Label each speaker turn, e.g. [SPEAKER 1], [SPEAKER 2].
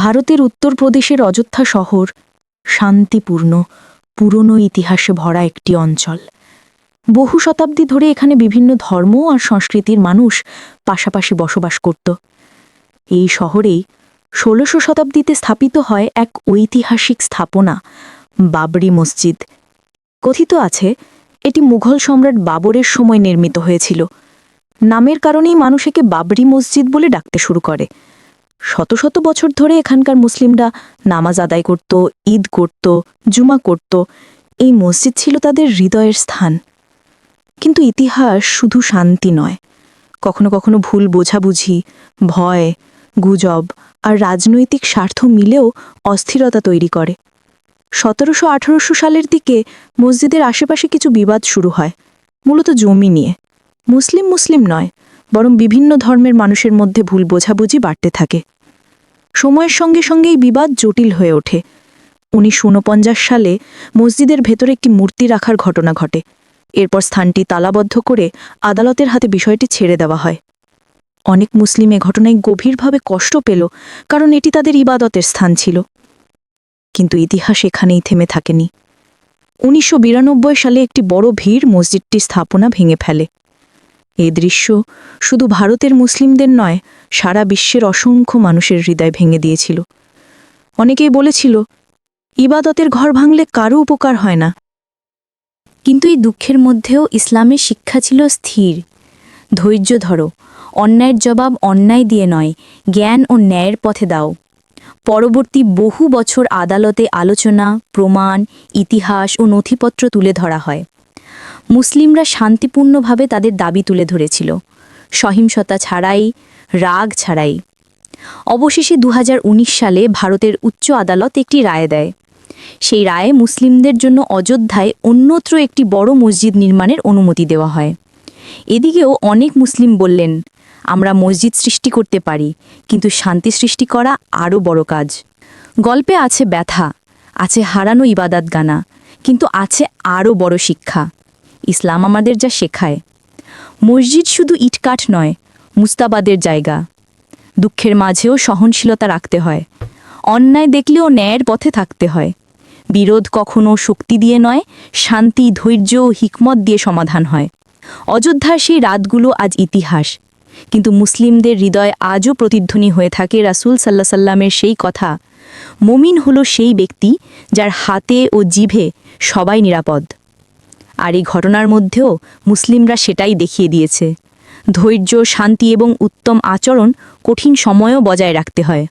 [SPEAKER 1] ভারতের উত্তরপ্রদেশের অযোধ্যা শহর শান্তিপূর্ণ, পুরনো ইতিহাসে ভরা একটি অঞ্চল। বহু শতাব্দী ধরে এখানে বিভিন্ন ধর্ম আর সংস্কৃতির মানুষ পাশাপাশি বসবাস করত। এই শহরেই ১৬০০ শতাব্দীতে স্থাপিত হয় এক ঐতিহাসিক স্থাপনা, বাবরি মসজিদ। কথিত আছে এটি মুঘল সম্রাট বাবরের সময় নির্মিত হয়েছিল। নামের কারণেই মানুষ একে বাবরি মসজিদ বলে ডাকতে শুরু করে। শত শত বছর ধরে এখানকার মুসলিমরা নামাজ আদায় করত, ঈদ করত, জুমা করত। এই মসজিদ ছিল তাদের হৃদয়ের স্থান। কিন্তু ইতিহাস শুধু শান্তি নয়, কখনো কখনো ভুল বোঝাবুঝি, ভয়, গুজব আর রাজনৈতিক স্বার্থ মিলেও অস্থিরতা তৈরি করে। ১৭00-১৮০০ সালের দিকে মসজিদের আশেপাশে কিছু বিবাদ শুরু হয়, মূলত জমি নিয়ে। মুসলিম নয়, বরং বিভিন্ন ধর্মের মানুষের মধ্যে ভুল বোঝাবুঝি বাড়তে থাকে। সময়ের সঙ্গে সঙ্গে এই বিবাদ জটিল হয়ে ওঠে। ১৯৪৯ সালে মসজিদের ভেতরে একটি মূর্তি রাখার ঘটনা ঘটে। এরপর স্থানটি তালাবদ্ধ করে আদালতের হাতে বিষয়টি ছেড়ে দেওয়া হয়। অনেক মুসলিম এ ঘটনায় গভীরভাবে কষ্ট পেল, কারণ এটি তাদের ইবাদতের স্থান ছিল। কিন্তু ইতিহাস এখানেই থেমে থাকেনি। ১৯৯২ সালে একটি বড় ভিড় মসজিদটির স্থাপনা ভেঙে ফেলে। এই দৃশ্য শুধু ভারতের মুসলিমদের নয়, সারা বিশ্বের অসংখ্য মানুষের হৃদয় ভেঙে দিয়েছিল। অনেকেই বলেছিল, ইবাদতের ঘর ভাঙলে কারও উপকার হয় না।
[SPEAKER 2] কিন্তু এই দুঃখের মধ্যেও ইসলামের শিক্ষা ছিল স্থির। ধৈর্য ধরো, অন্যায়ের জবাব অন্যায় দিয়ে নয়, জ্ঞান ও ন্যায়ের পথে দাও। পরবর্তী বহু বছর আদালতে আলোচনা, প্রমাণ, ইতিহাস ও নথিপত্র তুলে ধরা হয়। মুসলিমরা শান্তিপূর্ণভাবে তাদের দাবি তুলে ধরেছিল, সহিংসতা ছাড়াই, রাগ ছাড়াই। অবশেষে ২০১৯ সালে ভারতের উচ্চ আদালত একটি রায় দেয়। সেই রায়ে মুসলিমদের জন্য অযোধ্যায় অন্যত্র একটি বড় মসজিদ নির্মাণের অনুমতি দেওয়া হয়। এদিকেও অনেক মুসলিম বললেন, আমরা মসজিদ সৃষ্টি করতে পারি, কিন্তু শান্তি সৃষ্টি করা আরও বড় কাজ। গল্পে আছে ব্যথা, আছে হারানো ইবাদত গানা, কিন্তু আছে আরও বড় শিক্ষা। ইসলাম আমাদের যা শেখায়, মসজিদ শুধু ইটকাঠ নয়, মুস্তাবাদের জায়গা। দুঃখের মাঝেও সহনশীলতা রাখতে হয়, অন্যায় দেখলেও ন্যায়ের পথে থাকতে হয়। বিরোধ কখনো শক্তি দিয়ে নয়, শান্তি, ধৈর্য ও হিকমত দিয়ে সমাধান হয়। অযোধ্যার সেই রাতগুলো আজ ইতিহাস, কিন্তু মুসলিমদের হৃদয় আজও প্রতিধ্বনি হয়ে থাকে রাসূল সাল্লাল্লাহু আলাইহি ওয়াসাল্লামের সেই কথা, মুমিন হলো সেই ব্যক্তি যার হাতে ও জিভে সবাই নিরাপদ। আর এই ঘটনার মধ্যেও মুসলিমরা সেটাই দেখিয়ে দিয়েছে। ধৈর্য, শান্তি এবং উত্তম আচরণ কঠিন সময়েও বজায় রাখতে হয়।